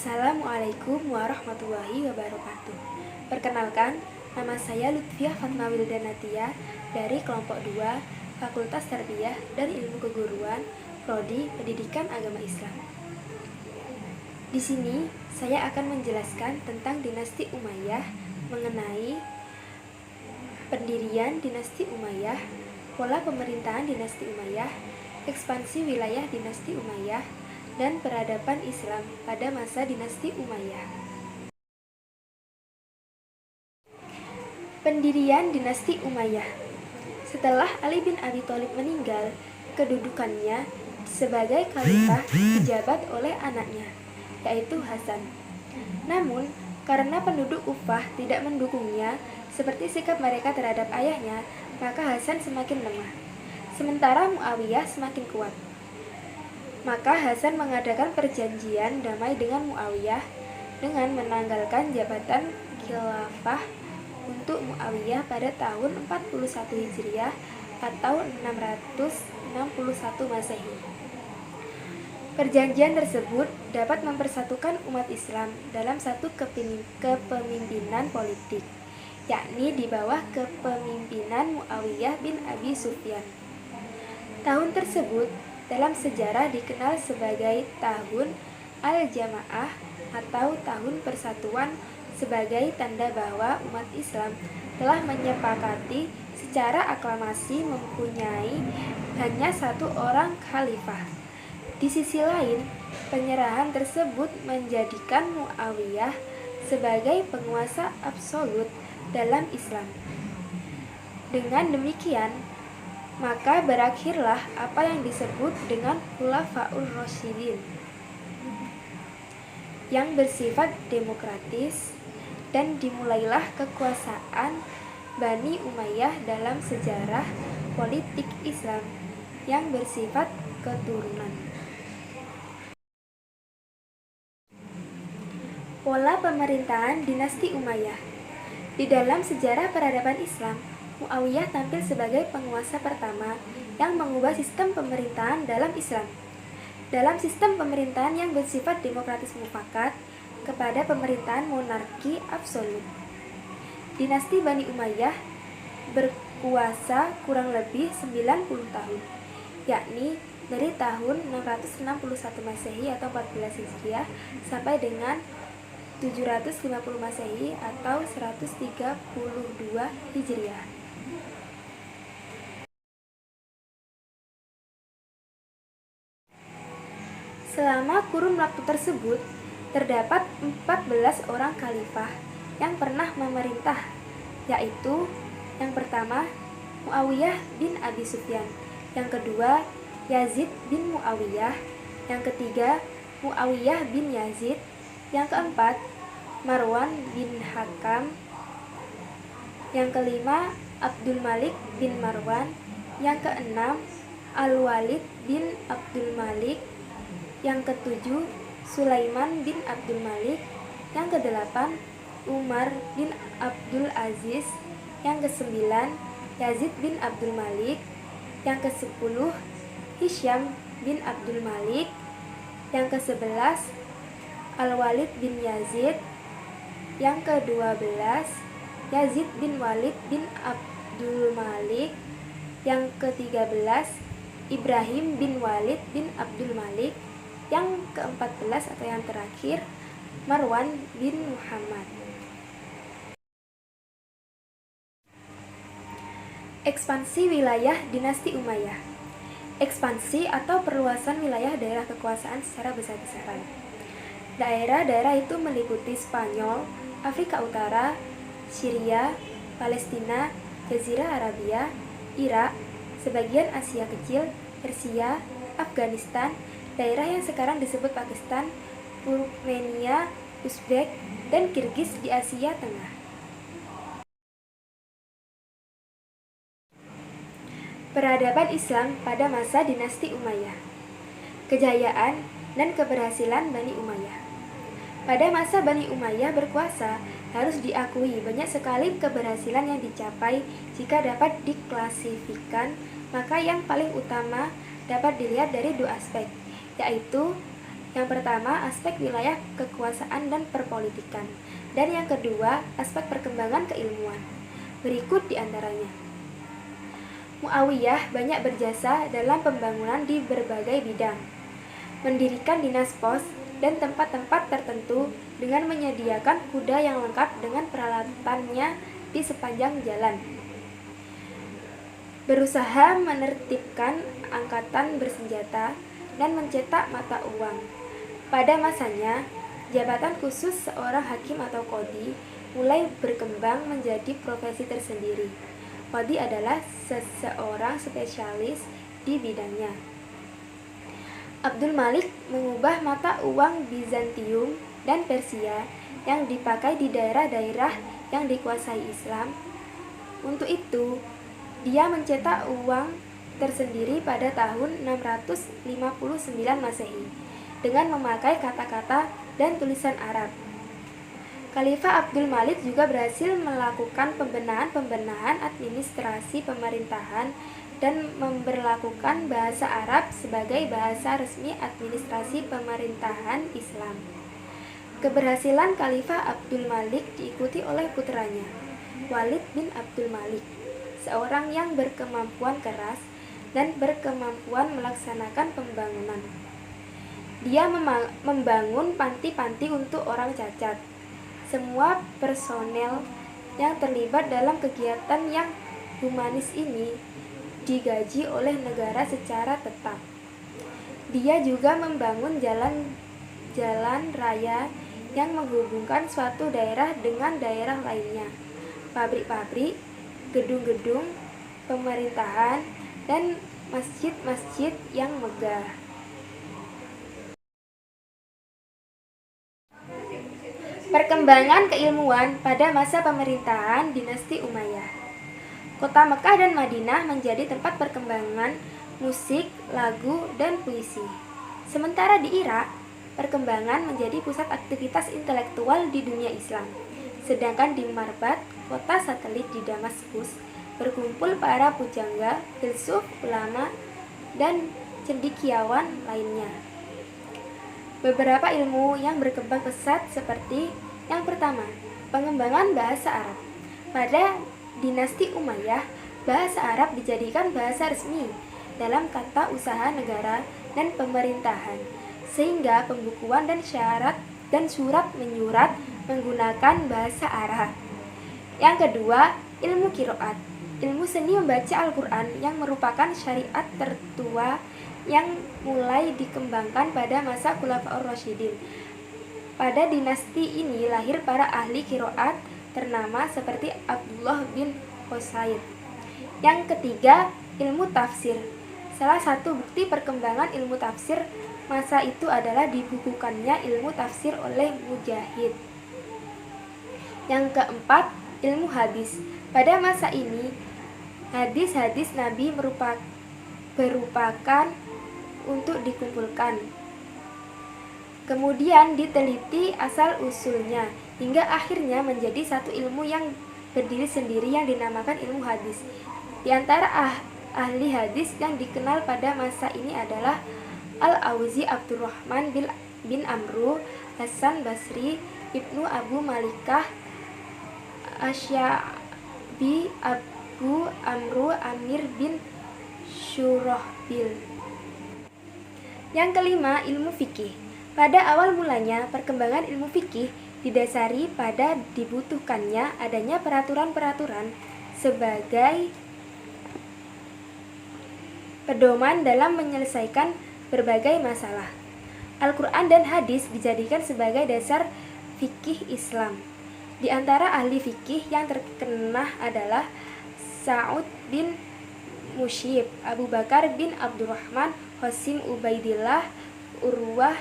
Assalamualaikum warahmatullahi wabarakatuh. Perkenalkan, nama saya Lutfiah Fatma Wildanatia dari kelompok 2 Fakultas Tarbiyah dan Ilmu Keguruan Prodi Pendidikan Agama Islam. Di sini saya akan menjelaskan tentang dinasti Umayyah, mengenai pendirian dinasti Umayyah, pola pemerintahan dinasti Umayyah, ekspansi wilayah dinasti Umayyah, dan peradaban Islam pada masa dinasti Umayyah. Pendirian dinasti Umayyah. Setelah Ali bin Abi Thalib meninggal, kedudukannya sebagai khalifah dijabat oleh anaknya, yaitu Hasan. Namun, karena penduduk Kufah tidak mendukungnya seperti sikap mereka terhadap ayahnya, maka Hasan semakin lemah. Sementara Muawiyah semakin kuat. Maka Hasan mengadakan perjanjian damai dengan Muawiyah dengan menanggalkan jabatan khilafah untuk Muawiyah pada tahun 41 Hijriah atau 661 Masehi. Perjanjian tersebut dapat mempersatukan umat Islam dalam satu kepemimpinan politik, yakni di bawah kepemimpinan Muawiyah bin Abi Sufyan. Tahun tersebut dalam sejarah dikenal sebagai Tahun Al-Jamaah atau Tahun Persatuan, sebagai tanda bahwa umat Islam telah menyepakati secara aklamasi mempunyai hanya satu orang khalifah. Di sisi lain, penyerahan tersebut menjadikan Muawiyah sebagai penguasa absolut dalam Islam. Dengan demikian, maka berakhirlah apa yang disebut dengan Khulafaur Rasyidin, yang bersifat demokratis, dan dimulailah kekuasaan Bani Umayyah dalam sejarah politik Islam yang bersifat keturunan. Pola pemerintahan dinasti Umayyah. Di dalam sejarah peradaban Islam, Muawiyah tampil sebagai penguasa pertama yang mengubah sistem pemerintahan dalam Islam. Dalam sistem pemerintahan yang bersifat demokratis mufakat kepada pemerintahan monarki absolut. Dinasti Bani Umayyah berkuasa kurang lebih 90 tahun, yakni dari tahun 661 Masehi atau 14 Hijriah sampai dengan 750 Masehi atau 132 Hijriah. Selama kurun waktu tersebut, terdapat 14 orang khalifah yang pernah memerintah, yaitu yang pertama Muawiyah bin Abi Sufyan, yang kedua Yazid bin Muawiyah, yang ketiga Muawiyah bin Yazid, yang keempat Marwan bin Hakam, yang kelima Abdul Malik bin Marwan, yang keenam Al-Walid bin Abdul Malik, yang ketujuh Sulaiman bin Abdul Malik, yang kedelapan Umar bin Abdul Aziz, yang kesembilan Yazid bin Abdul Malik, yang kesepuluh Hisham bin Abdul Malik, yang kesebelas Al-Walid bin Yazid, yang ke-12 Yazid bin Walid bin Abdul Malik, yang ke-13 Ibrahim bin Walid bin Abdul Malik, yang ke-14 atau yang terakhir Marwan bin Muhammad. Ekspansi wilayah dinasti Umayyah. Ekspansi atau perluasan wilayah daerah kekuasaan secara besar-besaran. Daerah-daerah itu meliputi Spanyol, Afrika Utara, Syria, Palestina, Jazirah Arabia, Irak, sebagian Asia Kecil, Persia, Afghanistan, daerah yang sekarang disebut Pakistan, Turkmenia, Uzbek, dan Kirgiz di Asia Tengah. Peradaban Islam pada masa dinasti Umayyah. Kejayaan dan keberhasilan Bani Umayyah. Pada masa Bani Umayyah berkuasa, harus diakui banyak sekali keberhasilan yang dicapai. Jika dapat diklasifikasikan, maka yang paling utama dapat dilihat dari dua aspek, yaitu Yang pertama, aspek wilayah kekuasaan dan perpolitikan, dan yang kedua, aspek perkembangan keilmuan. Berikut di antaranya. Muawiyah banyak berjasa dalam pembangunan di berbagai bidang, mendirikan dinas pos dan tempat-tempat tertentu dengan menyediakan kuda yang lengkap dengan peralatannya di sepanjang jalan. Berusaha menertibkan angkatan bersenjata dan mencetak mata uang. Pada masanya, jabatan khusus seorang hakim atau qadhi mulai berkembang menjadi profesi tersendiri. Qadhi adalah seseorang spesialis di bidangnya. Abdul Malik mengubah mata uang Bizantium dan Persia yang dipakai di daerah-daerah yang dikuasai Islam. Untuk itu, dia mencetak uang tersendiri pada tahun 659 Masehi dengan memakai kata-kata dan tulisan Arab. Khalifah Abdul Malik juga berhasil melakukan pembenahan administrasi pemerintahan dan memberlakukan bahasa Arab sebagai bahasa resmi administrasi pemerintahan Islam. Keberhasilan Khalifah Abdul Malik diikuti oleh putranya, Walid bin Abdul Malik, seorang yang berkemampuan keras dan berkemampuan melaksanakan pembangunan. Dia membangun panti-panti untuk orang cacat. Semua personel yang terlibat dalam kegiatan yang humanis ini digaji oleh negara secara tetap. Dia juga membangun jalan raya yang menghubungkan suatu daerah dengan daerah lainnya, pabrik-pabrik, gedung-gedung pemerintahan, dan masjid-masjid yang megah. Perkembangan keilmuan pada masa pemerintahan dinasti Umayyah. Kota Mekah dan Madinah menjadi tempat perkembangan musik, lagu, dan puisi. Sementara di Irak, perkembangan menjadi pusat aktivitas intelektual di dunia Islam. Sedangkan di Marbat, kota satelit di Damaskus, berkumpul para pujangga, filsuf, ulama, dan cendekiawan lainnya. Beberapa ilmu yang berkembang pesat seperti yang pertama, pengembangan bahasa Arab. Pada dinasti Umayyah, bahasa Arab dijadikan bahasa resmi dalam tata usaha negara dan pemerintahan, sehingga pembukuan dan syarat dan surat menyurat menggunakan bahasa Arab. Yang kedua, ilmu qiraat, ilmu seni membaca Al-Quran yang merupakan syariat tertua yang mulai dikembangkan pada masa Khulafaur Rasyidin. Pada dinasti ini lahir para ahli qiraat ternama seperti Abdullah bin Husayn. Yang ketiga, ilmu tafsir. Salah satu bukti perkembangan ilmu tafsir masa itu adalah dibukukannya ilmu tafsir oleh Mujahid. Yang keempat, ilmu hadis. Pada masa ini, hadis-hadis Nabi berupakan untuk dikumpulkan. Kemudian diteliti asal-usulnya hingga akhirnya menjadi satu ilmu yang berdiri sendiri yang dinamakan ilmu hadis. Di antara ahli hadis yang dikenal pada masa ini adalah Al-Auzi Abdurrahman bin Amru, Hasan Basri, Ibnu Abu Malikah, Asyabi, Abu Amru, Amir bin Syurahbil. Yang kelima, ilmu fikih. Pada awal mulanya, perkembangan ilmu fikih didasari pada dibutuhkannya adanya peraturan-peraturan sebagai pedoman dalam menyelesaikan berbagai masalah. Al-Quran dan hadis dijadikan sebagai dasar fikih Islam. Di antara ahli fikih yang terkenal adalah Sa'ud bin Musyib, Abu Bakar bin Abdurrahman, Qasim Ubaidillah, Urwah,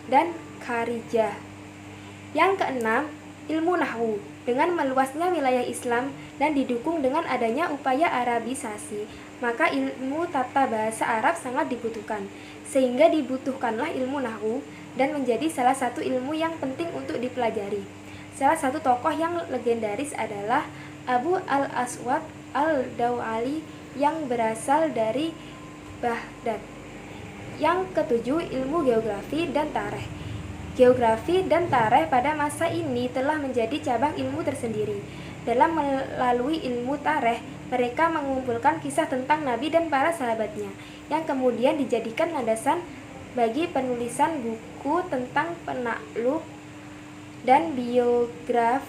dan Kharijah. Yang keenam, ilmu nahwu. Dengan meluasnya wilayah Islam dan didukung dengan adanya upaya Arabisasi, maka ilmu tata bahasa Arab sangat dibutuhkan, sehingga dibutuhkanlah ilmu nahwu dan menjadi salah satu ilmu yang penting untuk dipelajari. Salah satu tokoh yang legendaris adalah Abu al-Aswad al-Dawali yang berasal dari Baghdad. Yang ketujuh, ilmu geografi dan tarikh. Geografi dan tarikh pada masa ini telah menjadi cabang ilmu tersendiri. Dalam melalui ilmu tarikh, mereka mengumpulkan kisah tentang Nabi dan para sahabatnya, yang kemudian dijadikan landasan bagi penulisan buku tentang penakluk dan biograf.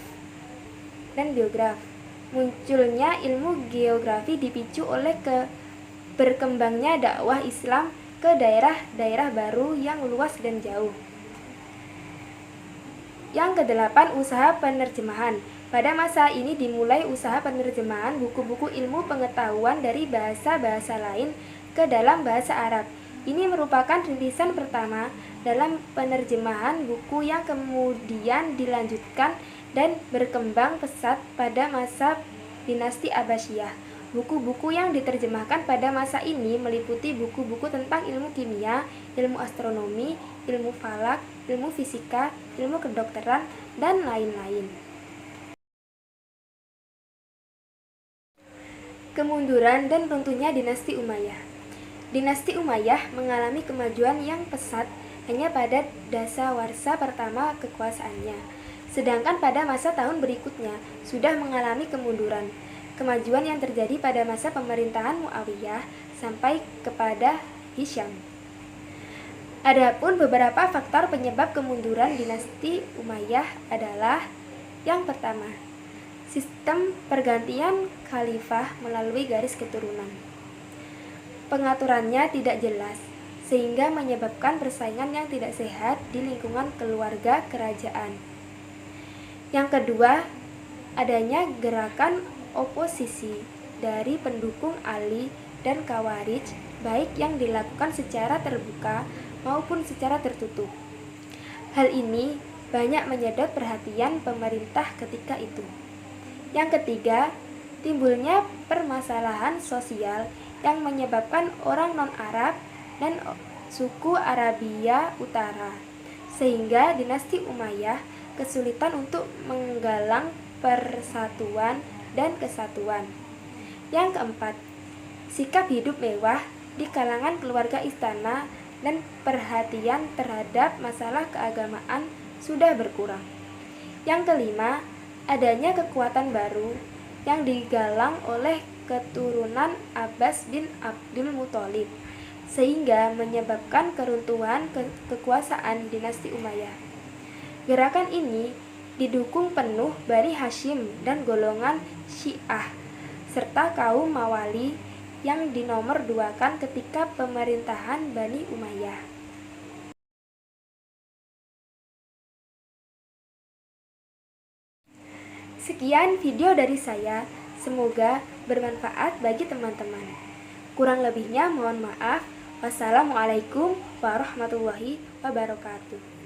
Munculnya ilmu geografi dipicu oleh berkembangnya dakwah Islam ke daerah-daerah baru yang luas dan jauh. Yang kedelapan, usaha penerjemahan. Pada masa ini dimulai usaha penerjemahan buku-buku ilmu pengetahuan dari bahasa-bahasa lain ke dalam bahasa Arab. Ini merupakan rintisan pertama dalam penerjemahan buku yang kemudian dilanjutkan dan berkembang pesat pada masa dinasti Abbasiyah. Buku-buku yang diterjemahkan pada masa ini meliputi buku-buku tentang ilmu kimia, ilmu astronomi, ilmu falak, ilmu fisika, ilmu kedokteran, dan lain-lain. Kemunduran dan runtuhnya dinasti Umayyah. Dinasti Umayyah mengalami kemajuan yang pesat hanya pada dasawarsa pertama kekuasaannya, sedangkan pada masa tahun berikutnya sudah mengalami kemunduran. Kemajuan yang terjadi pada masa pemerintahan Muawiyah sampai kepada Hisham. Adapun beberapa faktor penyebab kemunduran dinasti Umayyah adalah: yang pertama, sistem pergantian khalifah melalui garis keturunan. Pengaturannya tidak jelas, sehingga menyebabkan persaingan yang tidak sehat di lingkungan keluarga kerajaan. Yang kedua, adanya gerakan oposisi dari pendukung Ali dan Khawarij, baik yang dilakukan secara terbuka maupun secara tertutup. Hal ini banyak menyedot perhatian pemerintah ketika itu. Yang ketiga, timbulnya permasalahan sosial yang menyebabkan orang non-Arab dan suku Arabia Utara, sehingga dinasti Umayyah kesulitan untuk menggalang persatuan dan kesatuan. Yang keempat, sikap hidup mewah di kalangan keluarga istana dan perhatian terhadap masalah keagamaan sudah berkurang. Yang kelima, adanya kekuatan baru yang digalang oleh keturunan Abbas bin Abdul Muthalib, sehingga menyebabkan keruntuhan kekuasaan dinasti Umayyah. Gerakan ini didukung penuh Bani Hashim dan golongan Syiah, serta kaum Mawali yang dinomorduakan ketika pemerintahan Bani Umayyah. Sekian video dari saya, semoga bermanfaat bagi teman-teman. Kurang lebihnya mohon maaf. Wassalamualaikum warahmatullahi wabarakatuh.